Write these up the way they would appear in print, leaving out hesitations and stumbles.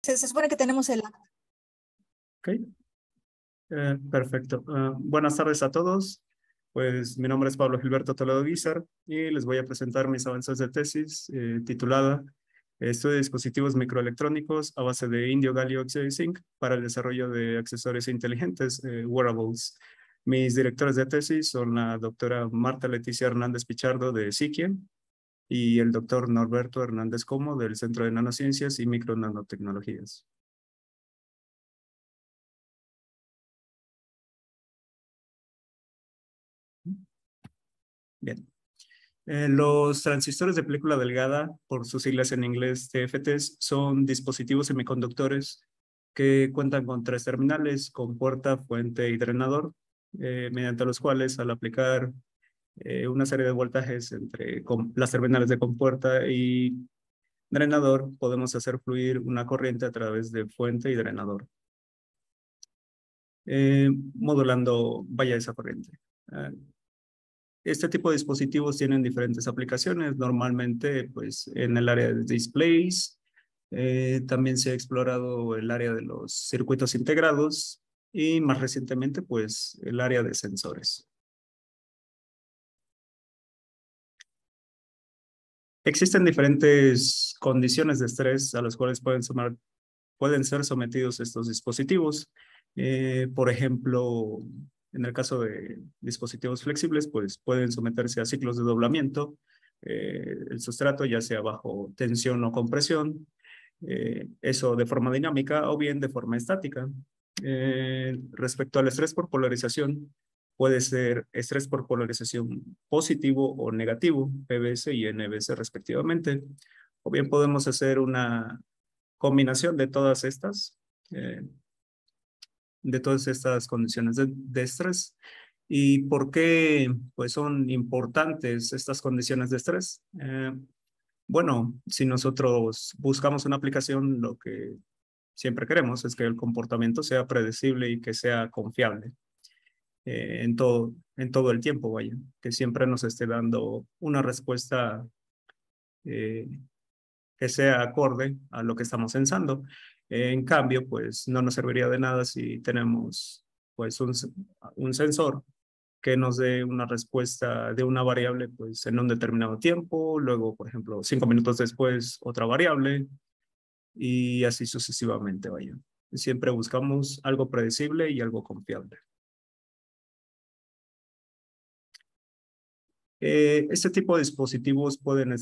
Se supone que tenemos el... Ok, perfecto. Buenas tardes a todos. Pues mi nombre es Pablo Gilberto Toledo Guizar y les voy a presentar mis avances de tesis titulada Estudio de dispositivos microelectrónicos a base de indio galio óxido de zinc para el desarrollo de accesorios inteligentes, wearables. Mis directores de tesis son la doctora Marta Leticia Hernández Pichardo de Siquie y el doctor Norberto Hernández Como del Centro de Nanociencias y Micronanotecnologías. Bien. Los transistores de película delgada, por sus siglas en inglés TFTs, son dispositivos semiconductores que cuentan con 3 terminales, con puerta, fuente y drenador, mediante los cuales al aplicar una serie de voltajes entre las terminales de compuerta y drenador, podemos hacer fluir una corriente a través de fuente y drenador, modulando, vaya, esa corriente. Este tipo de dispositivos tienen diferentes aplicaciones, normalmente pues en el área de displays, también se ha explorado el área de los circuitos integrados y más recientemente pues el área de sensores. Existen diferentes condiciones de estrés a las cuales pueden ser sometidos estos dispositivos. Por ejemplo, en el caso de dispositivos flexibles, pues pueden someterse a ciclos de doblamiento, el sustrato ya sea bajo tensión o compresión, eso de forma dinámica o bien de forma estática. Respecto al estrés por polarización, puede ser estrés por polarización positivo o negativo, PBS y NBS respectivamente, o bien podemos hacer una combinación eh, de todas estas condiciones de estrés. ¿Y por qué pues, son importantes estas condiciones de estrés? Bueno, si nosotros buscamos una aplicación, lo que siempre queremos es que el comportamiento sea predecible y que sea confiable en todo el tiempo, vaya, que siempre nos esté dando una respuesta eh, que sea acorde a lo que estamos pensando. En cambio, pues no nos serviría de nada si tenemos pues un sensor que nos dé una respuesta de una variable pues en un determinado tiempo, luego, por ejemplo, 5 minutos después otra variable y así sucesivamente, vaya. Siempre buscamos algo predecible y algo confiable. Este tipo de dispositivos pueden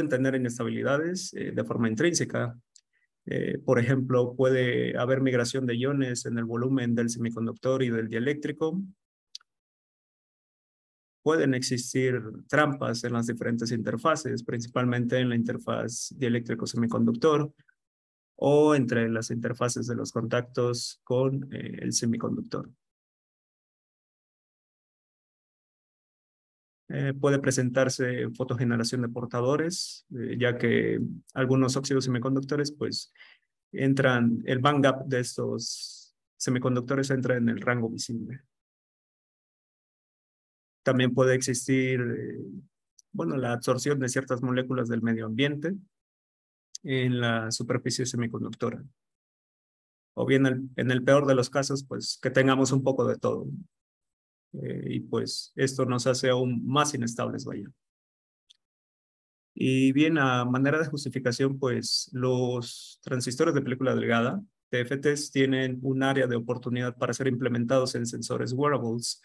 tener inestabilidades de forma intrínseca. Por ejemplo, puede haber migración de iones en el volumen del semiconductor y del dieléctrico. Pueden existir trampas en las diferentes interfaces, principalmente en la interfaz dieléctrico-semiconductor o entre las interfaces de los contactos con el semiconductor. Puede presentarse fotogeneración de portadores, ya que algunos óxidos semiconductores, pues, el band gap de estos semiconductores entra en el rango visible. También puede existir, bueno, la absorción de ciertas moléculas del medio ambiente en la superficie semiconductora. O bien en el peor de los casos, pues, que tengamos un poco de todo. Y pues esto nos hace aún más inestables, vaya. Y bien, a manera de justificación, pues los transistores de película delgada, TFTs, tienen un área de oportunidad para ser implementados en sensores wearables.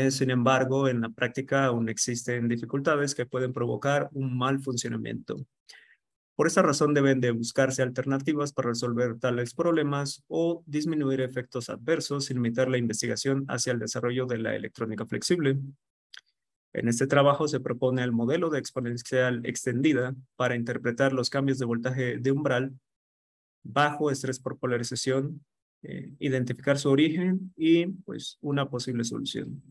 Sin embargo, en la práctica aún existen dificultades que pueden provocar un mal funcionamiento. Por esta razón deben de buscarse alternativas para resolver tales problemas o disminuir efectos adversos sin limitar la investigación hacia el desarrollo de la electrónica flexible. En este trabajo se propone el modelo de exponencial extendida para interpretar los cambios de voltaje de umbral bajo estrés por polarización, identificar su origen y pues una posible solución.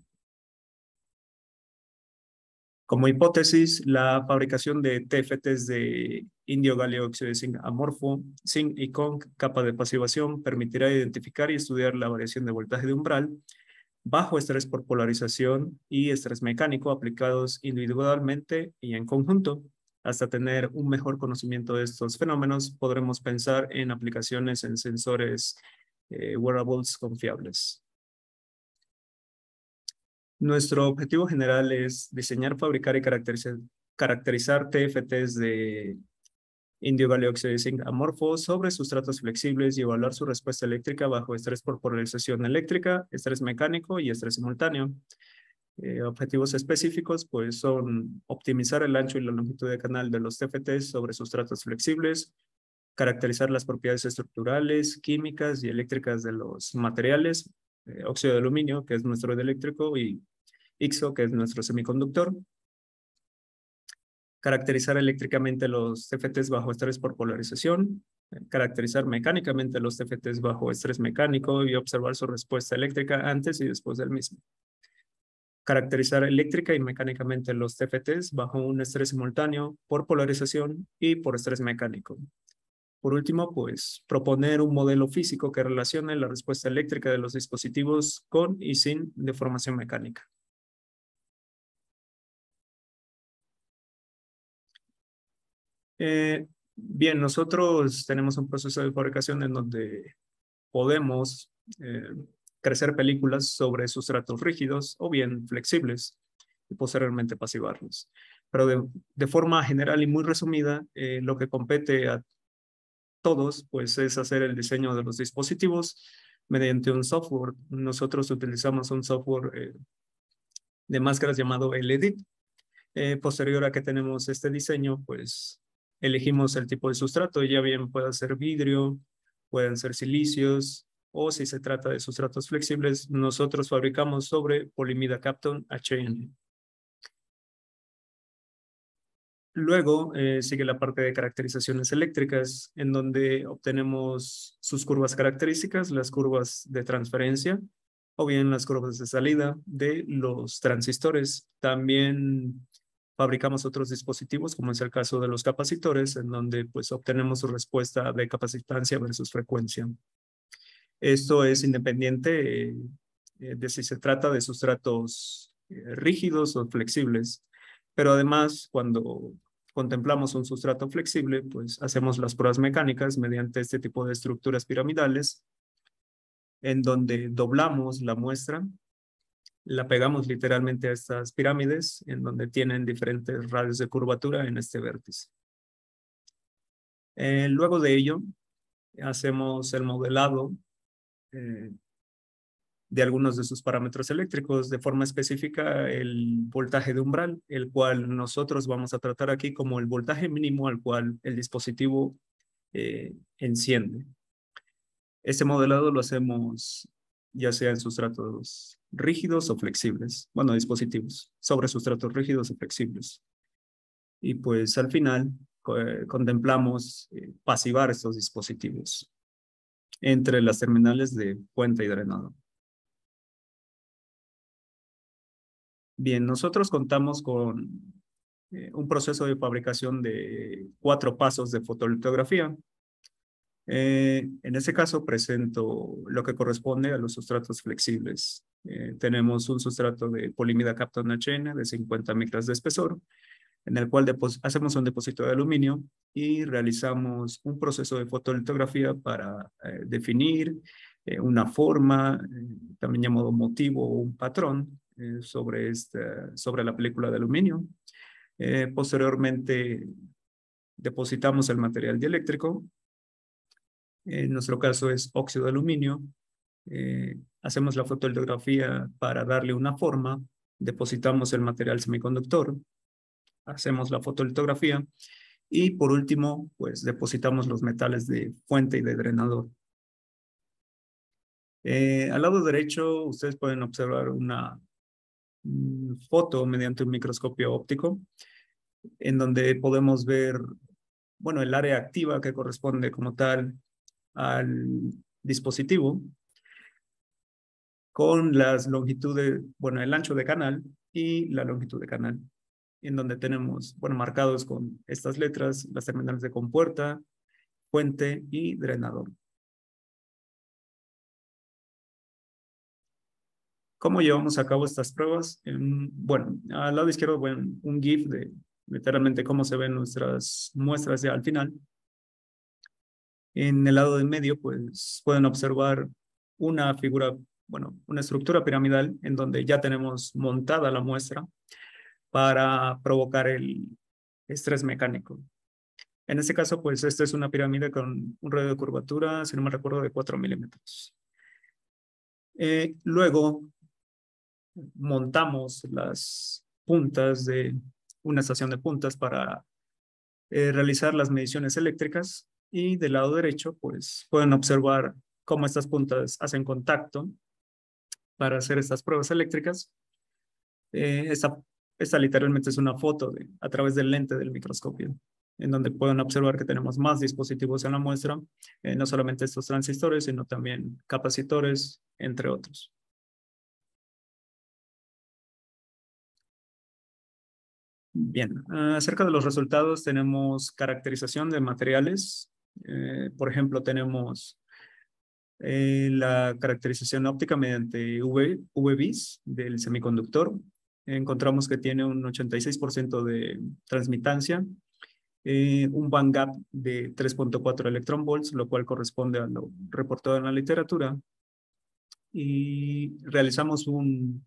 Como hipótesis, la fabricación de TFTs de indio galio óxido de zinc amorfo, zinc y con capa de pasivación permitirá identificar y estudiar la variación de voltaje de umbral bajo estrés por polarización y estrés mecánico aplicados individualmente y en conjunto, hasta tener un mejor conocimiento de estos fenómenos, podremos pensar en aplicaciones en sensores wearables confiables. Nuestro objetivo general es diseñar, fabricar y caracterizar TFTs de indio galio óxido de zinc amorfo sobre sustratos flexibles y evaluar su respuesta eléctrica bajo estrés por polarización eléctrica, estrés mecánico y estrés simultáneo. Objetivos específicos pues son optimizar el ancho y la longitud de canal de los TFTs sobre sustratos flexibles, caracterizar las propiedades estructurales, químicas y eléctricas de los materiales, óxido de aluminio, que es nuestro dieléctrico, y IXO, que es nuestro semiconductor. Caracterizar eléctricamente los TFTs bajo estrés por polarización, caracterizar mecánicamente los TFTs bajo estrés mecánico y observar su respuesta eléctrica antes y después del mismo. Caracterizar eléctrica y mecánicamente los TFTs bajo un estrés simultáneo por polarización y por estrés mecánico. Por último, pues proponer un modelo físico que relacione la respuesta eléctrica de los dispositivos con y sin deformación mecánica. Bien, nosotros tenemos un proceso de fabricación en donde podemos crecer películas sobre sustratos rígidos o bien flexibles y posteriormente pasivarlos. Pero de forma general y muy resumida, lo que compete a todos pues es hacer el diseño de los dispositivos mediante un software. Nosotros utilizamos un software de máscaras llamado LEDIT. Posterior a que tenemos este diseño, pues elegimos el tipo de sustrato, ya bien puede ser vidrio, pueden ser silicios, o si se trata de sustratos flexibles, nosotros fabricamos sobre polimida Kapton HN. Luego sigue la parte de caracterizaciones eléctricas, en donde obtenemos sus curvas características, las curvas de transferencia, o bien las curvas de salida de los transistores. También fabricamos otros dispositivos, como es el caso de los capacitores, en donde pues obtenemos su respuesta de capacitancia versus frecuencia. Esto es independiente de si se trata de sustratos rígidos o flexibles. Pero además, cuando contemplamos un sustrato flexible, pues hacemos las pruebas mecánicas mediante este tipo de estructuras piramidales, en donde doblamos la muestra, la pegamos literalmente a estas pirámides, en donde tienen diferentes radios de curvatura en este vértice. Luego de ello, hacemos el modelado de algunos de sus parámetros eléctricos, de forma específica el voltaje de umbral, el cual nosotros vamos a tratar aquí como el voltaje mínimo al cual el dispositivo enciende. Este modelado lo hacemos ya sea en sustratos rígidos o flexibles, bueno, dispositivos, sobre sustratos rígidos o flexibles. Y pues al final contemplamos pasivar estos dispositivos entre las terminales de fuente y drenado. Bien, nosotros contamos con un proceso de fabricación de 4 pasos de fotolitografía. En este caso presento lo que corresponde a los sustratos flexibles. Tenemos un sustrato de polimida Kapton HN de 50 micras de espesor, en el cual hacemos un depósito de aluminio y realizamos un proceso de fotolitografía para definir una forma, también llamado motivo o un patrón sobre la película de aluminio. Posteriormente depositamos el material dieléctrico. En nuestro caso es óxido de aluminio. Hacemos la fotolitografía para darle una forma. Depositamos el material semiconductor. Hacemos la fotolitografía. Y por último, pues depositamos los metales de fuente y de drenador. Al lado derecho, ustedes pueden observar una foto mediante un microscopio óptico, en donde podemos ver, bueno, el área activa que corresponde como tal al dispositivo, con las longitudes, bueno, el ancho de canal y la longitud de canal, en donde tenemos, bueno, marcados con estas letras, las terminales de compuerta, fuente y drenador. ¿Cómo llevamos a cabo estas pruebas? Bueno, al lado izquierdo, bueno, un GIF literalmente cómo se ven nuestras muestras ya al final. En el lado de medio, pues pueden observar una figura, bueno, una estructura piramidal en donde ya tenemos montada la muestra para provocar el estrés mecánico. En este caso, pues esta es una pirámide con un radio de curvatura, si no me recuerdo, de 4 milímetros. Luego montamos las puntas de una estación de puntas para realizar las mediciones eléctricas y del lado derecho, pues pueden observar cómo estas puntas hacen contacto para hacer estas pruebas eléctricas. Esta literalmente es una foto a través del lente del microscopio, en donde pueden observar que tenemos más dispositivos en la muestra, no solamente estos transistores, sino también capacitores, entre otros. Bien, acerca de los resultados tenemos caracterización de materiales. Por ejemplo, tenemos la caracterización óptica mediante UV-Vis del semiconductor. Encontramos que tiene un 86% de transmitancia, un band gap de 3.4 electron volts, lo cual corresponde a lo reportado en la literatura. Y realizamos un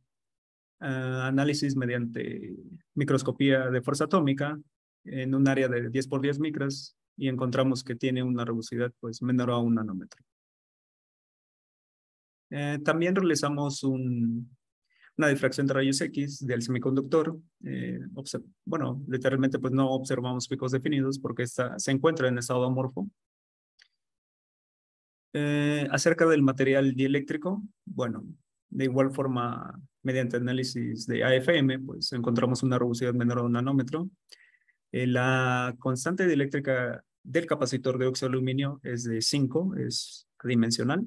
análisis mediante microscopía de fuerza atómica en un área de 10 por 10 micras y encontramos que tiene una rugosidad pues menor a 1 nanómetro. También realizamos una difracción de rayos X del semiconductor. Bueno, literalmente pues no observamos picos definidos porque se encuentra en estado amorfo. Acerca del material dieléctrico, bueno, de igual forma, mediante análisis de AFM, pues encontramos una rugosidad menor a 1 nanómetro. La constante dieléctrica del capacitor de óxido de aluminio es de 5, es adimensional.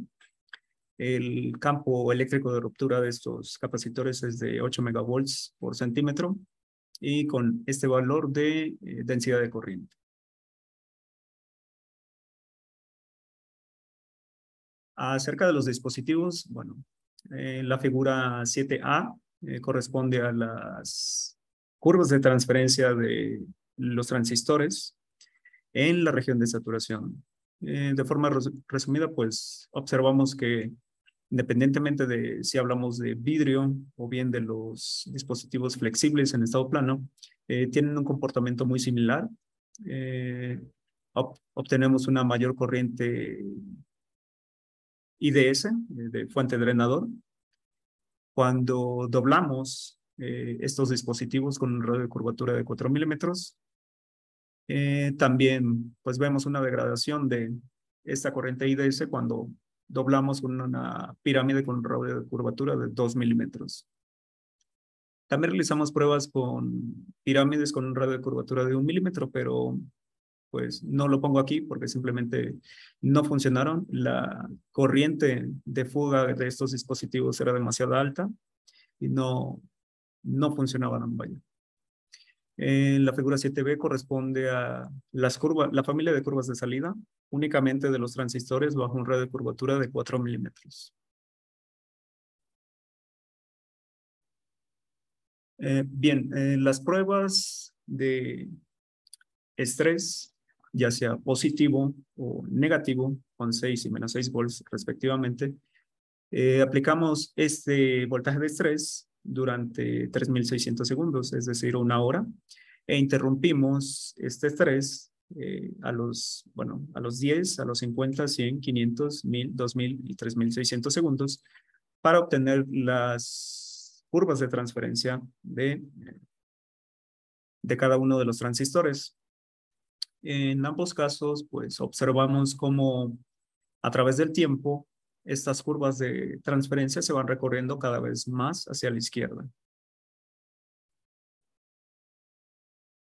El campo eléctrico de ruptura de estos capacitores es de 8 megavolts por centímetro y con este valor de densidad de corriente. Acerca de los dispositivos, bueno, la figura 7A corresponde a las curvas de transferencia de los transistores en la región de saturación. De forma resumida, pues observamos que independientemente de si hablamos de vidrio o bien de los dispositivos flexibles en estado plano, tienen un comportamiento muy similar. Obtenemos una mayor corriente IDS, de fuente drenador. Cuando doblamos estos dispositivos con un radio de curvatura de 4 milímetros, también pues vemos una degradación de esta corriente IDS cuando doblamos con una pirámide con un radio de curvatura de 2 milímetros. También realizamos pruebas con pirámides con un radio de curvatura de 1 milímetro, pero pues no lo pongo aquí porque simplemente no funcionaron. La corriente de fuga de estos dispositivos era demasiado alta y no funcionaban, vaya. La figura 7B corresponde a la familia de curvas de salida, únicamente de los transistores bajo un radio de curvatura de 4 milímetros. Bien, las pruebas de estrés, ya sea positivo o negativo, con 6 y menos 6 volts respectivamente, aplicamos este voltaje de estrés durante 3600 segundos, es decir, 1 hora, e interrumpimos este estrés a los 10, a los 50, 100, 500, 1000, 2000 y 3600 segundos para obtener las curvas de transferencia de cada uno de los transistores. En ambos casos, pues observamos cómo a través del tiempo estas curvas de transferencia se van recorriendo cada vez más hacia la izquierda.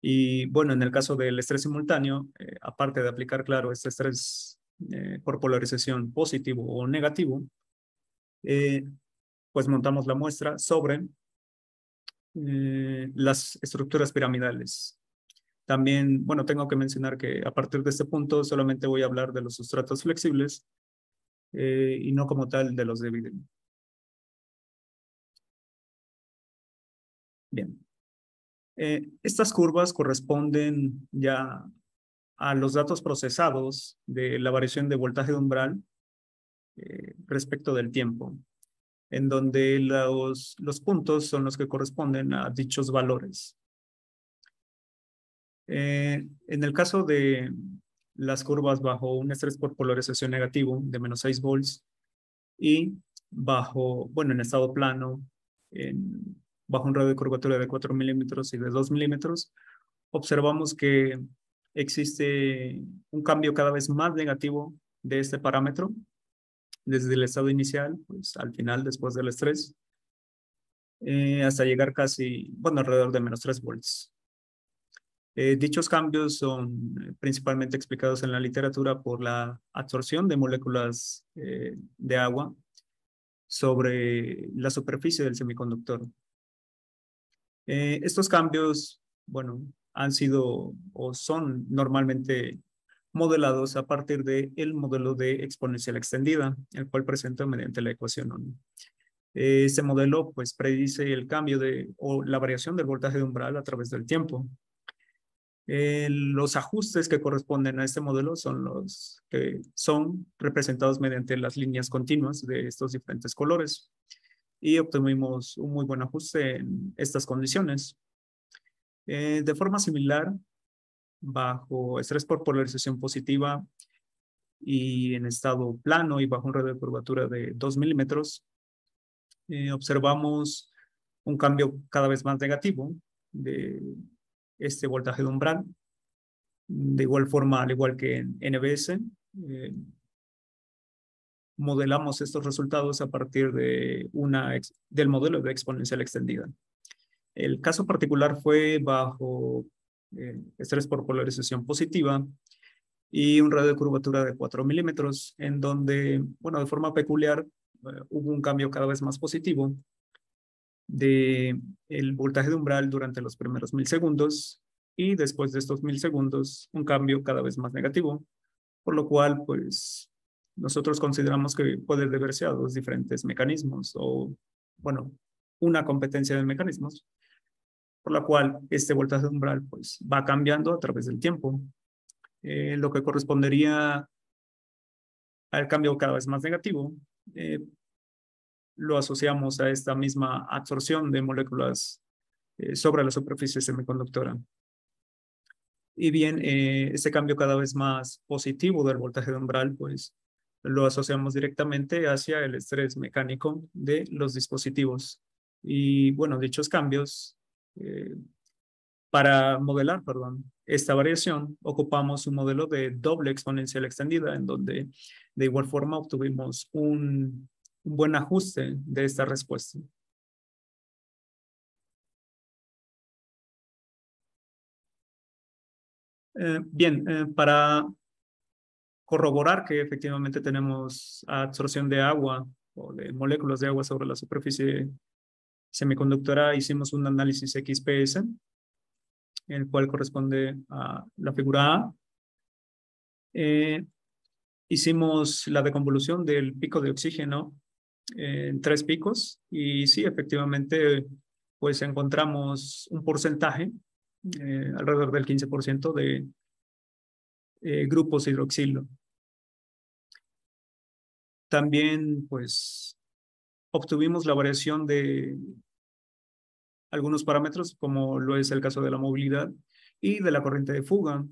Y bueno, en el caso del estrés simultáneo, aparte de aplicar, claro, este estrés por polarización positivo o negativo, eh, pues montamos la muestra sobre las estructuras piramidales. También, bueno, tengo que mencionar que a partir de este punto solamente voy a hablar de los sustratos flexibles y no como tal de los de vidrio. Bien. Estas curvas corresponden ya a los datos procesados de la variación de voltaje de umbral respecto del tiempo, en donde los puntos son los que corresponden a dichos valores. En el caso de las curvas bajo un estrés por polarización negativo de menos 6 volts y en estado plano, bajo un radio de curvatura de 4 milímetros y de 2 milímetros, observamos que existe un cambio cada vez más negativo de este parámetro desde el estado inicial, pues al final, después del estrés, hasta llegar casi, alrededor de menos 3 volts. Dichos cambios son principalmente explicados en la literatura por la absorción de moléculas de agua sobre la superficie del semiconductor. Estos cambios, han sido o son normalmente modelados a partir del modelo de exponencial extendida, el cual presento mediante la ecuación 1. Este modelo pues predice el cambio o la variación del voltaje de umbral a través del tiempo. Los ajustes que corresponden a este modelo son los que son representados mediante las líneas continuas de estos diferentes colores y obtuvimos un muy buen ajuste en estas condiciones. De forma similar, bajo estrés por polarización positiva y en estado plano y bajo un radio de curvatura de 2 milímetros, observamos un cambio cada vez más negativo de este voltaje de umbral. De igual forma, al igual que en NBS, modelamos estos resultados a partir del modelo de exponencial extendida. El caso particular fue bajo estrés por polarización positiva y un radio de curvatura de 4 milímetros, en donde, de forma peculiar, hubo un cambio cada vez más positivo de el voltaje de umbral durante los primeros 1000 segundos y después de estos 1000 segundos un cambio cada vez más negativo, por lo cual pues nosotros consideramos que puede deberse a dos diferentes mecanismos o una competencia de mecanismos, por la cual este voltaje de umbral pues va cambiando a través del tiempo, lo que correspondería al cambio cada vez más negativo. Lo asociamos a esta misma absorción de moléculas sobre la superficie semiconductora. Y bien, este cambio cada vez más positivo del voltaje de umbral, pues lo asociamos directamente hacia el estrés mecánico de los dispositivos. Y dichos cambios, para modelar, esta variación, ocupamos un modelo de doble exponencial extendida, en donde de igual forma obtuvimos un buen ajuste de esta respuesta. Para corroborar que efectivamente tenemos absorción de agua o de moléculas de agua sobre la superficie semiconductora, hicimos un análisis XPS, el cual corresponde a la figura A. Hicimos la deconvolución del pico de oxígeno en 3 picos y sí, efectivamente, pues encontramos un porcentaje, alrededor del 15% de grupos hidroxilo. También, pues, obtuvimos la variación de algunos parámetros, como lo es el caso de la movilidad y de la corriente de fuga,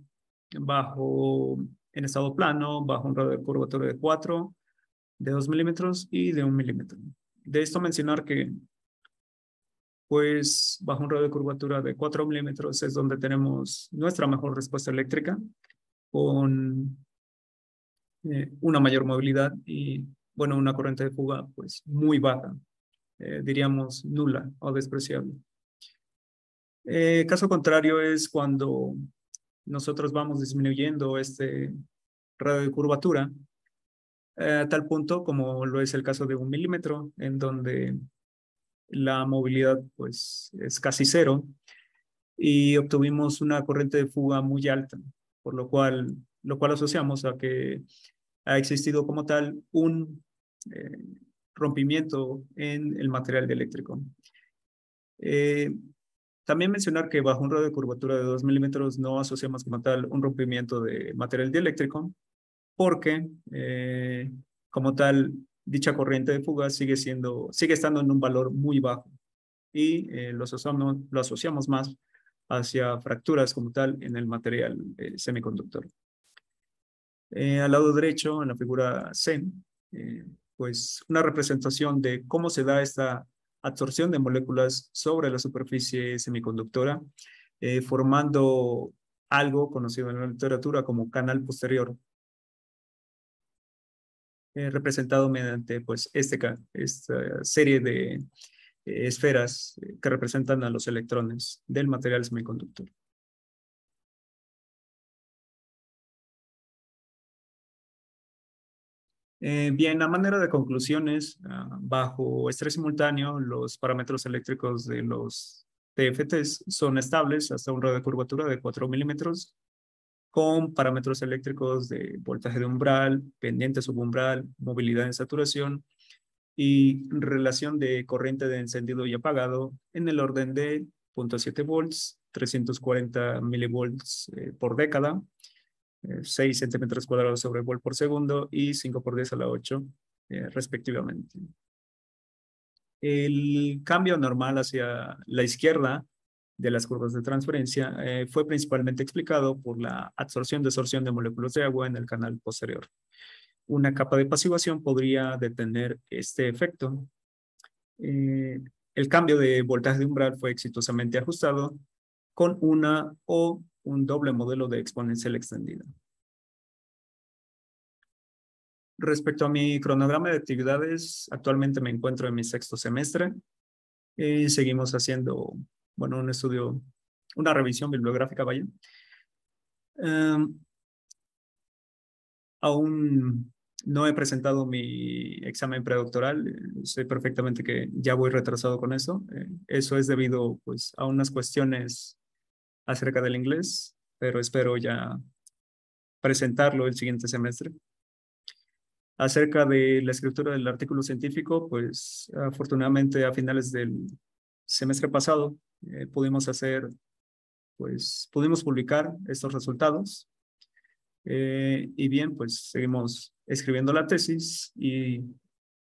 en estado plano, bajo un radio de curvatura de 4, de 2 milímetros y de 1 milímetro. De esto mencionar que, pues, bajo un radio de curvatura de 4 milímetros es donde tenemos nuestra mejor respuesta eléctrica, con una mayor movilidad y, una corriente de fuga, pues, muy baja, diríamos nula o despreciable. Caso contrario es cuando nosotros vamos disminuyendo este radio de curvatura a tal punto como lo es el caso de 1 milímetro, en donde la movilidad pues es casi cero y obtuvimos una corriente de fuga muy alta, por lo cual asociamos a que ha existido como tal un rompimiento en el material eléctrico. También mencionar que bajo un radio de curvatura de 2 milímetros no asociamos como tal un rompimiento de material dieléctrico, porque como tal, dicha corriente de fuga sigue estando en un valor muy bajo y lo asociamos más hacia fracturas como tal en el material semiconductor. Al lado derecho, en la figura C, eh, pues una representación de cómo se da esta absorción de moléculas sobre la superficie semiconductora, formando algo conocido en la literatura como canal posterior, representado mediante pues, esta serie de esferas que representan a los electrones del material semiconductor. Bien, a manera de conclusiones, bajo estrés simultáneo, los parámetros eléctricos de los TFTs son estables hasta un radio de curvatura de 4 milímetros, con parámetros eléctricos de voltaje de umbral, pendiente subumbral, movilidad en saturación y relación de corriente de encendido y apagado en el orden de 0.7 volts, 340 milivolts por década, 6 centímetros cuadrados sobre volt por segundo y 5 por 10 a la 8, respectivamente. El cambio normal hacia la izquierda de las curvas de transferencia fue principalmente explicado por la absorción-desorción de moléculas de agua en el canal posterior. Una capa de pasivación podría detener este efecto. Eh, el cambio de voltaje de umbral fue exitosamente ajustado con una o un doble modelo de exponencial extendida. Respecto a mi cronograma de actividades, actualmente me encuentro en mi sexto semestre y seguimos haciendo, bueno, un estudio, una revisión bibliográfica, vaya. Aún no he presentado mi examen predoctoral. Sé perfectamente que ya voy retrasado con eso. Eso es debido, pues, a unas cuestiones acerca del inglés, pero espero ya presentarlo el siguiente semestre. Acerca de la escritura del artículo científico, pues afortunadamente a finales del semestre pasado pudimos publicar estos resultados. Y bien, pues seguimos escribiendo la tesis y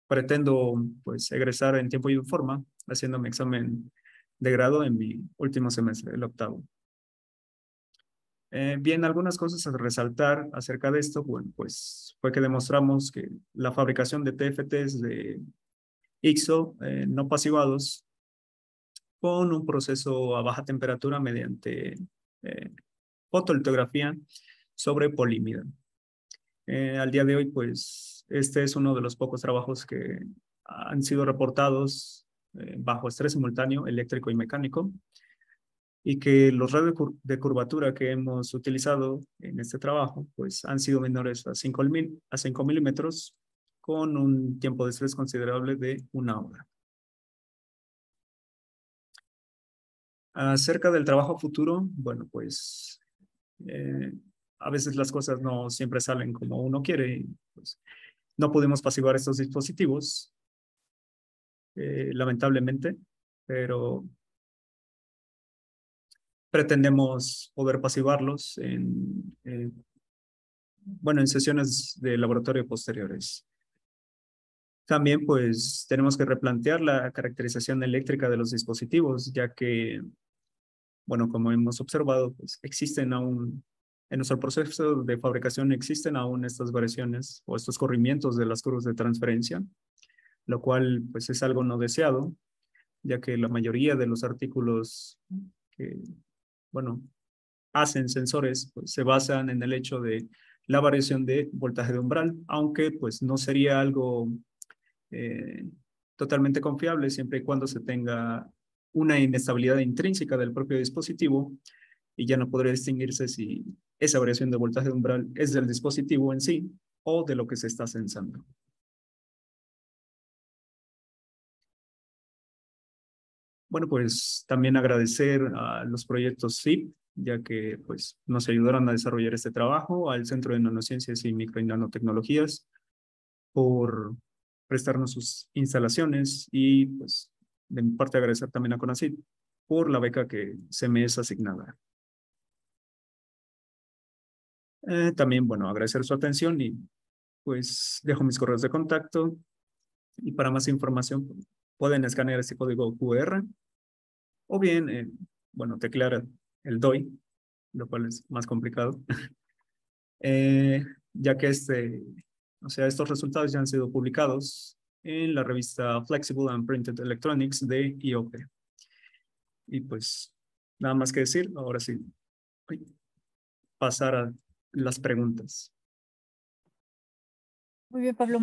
pretendo pues egresar en tiempo y forma haciendo mi examen de grado en mi último semestre, el octavo. Bien, algunas cosas a resaltar acerca de esto, bueno, pues fue que demostramos que la fabricación de TFTs de IXO no pasivados con un proceso a baja temperatura mediante eh, fotolitografía sobre polímida. Al día de hoy, pues este es uno de los pocos trabajos que han sido reportados bajo estrés simultáneo eléctrico y mecánico, y que los radios de curvatura que hemos utilizado en este trabajo pues han sido menores a 5 milímetros con un tiempo de estrés considerable de 1 hora. Acerca del trabajo futuro, bueno, pues eh, a veces las cosas no siempre salen como uno quiere y pues no pudimos pasivar estos dispositivos, lamentablemente, pero pretendemos poder pasivarlos bueno, en sesiones de laboratorio posteriores. También, pues, tenemos que replantear la caracterización eléctrica de los dispositivos, ya que, bueno, como hemos observado, pues, existen aún, en nuestro proceso de fabricación existen aún estas variaciones o estos corrimientos de las curvas de transferencia, lo cual, pues, es algo no deseado, ya que la mayoría de los artículos que, bueno, hacen sensores, pues, se basan en el hecho de la variación de voltaje de umbral, aunque pues no sería algo eh, totalmente confiable siempre y cuando se tenga una inestabilidad intrínseca del propio dispositivo y ya no podría distinguirse si esa variación de voltaje de umbral es del dispositivo en sí o de lo que se está sensando. Bueno, pues también agradecer a los proyectos SIP, ya que pues, nos ayudaron a desarrollar este trabajo, al Centro de Nanociencias y Micro y Nanotecnologías, por prestarnos sus instalaciones y pues de mi parte agradecer también a CONACYT por la beca que se me es asignada. También, bueno, agradecer su atención y pues dejo mis correos de contacto y para más información pueden escanear este código QR o bien, bueno, teclear el DOI, lo cual es más complicado, eh, ya que o sea, estos resultados ya han sido publicados en la revista Flexible and Printed Electronics de IOP. Y pues, nada más que decir, ahora sí, pasar a las preguntas. Muy bien, Pablo.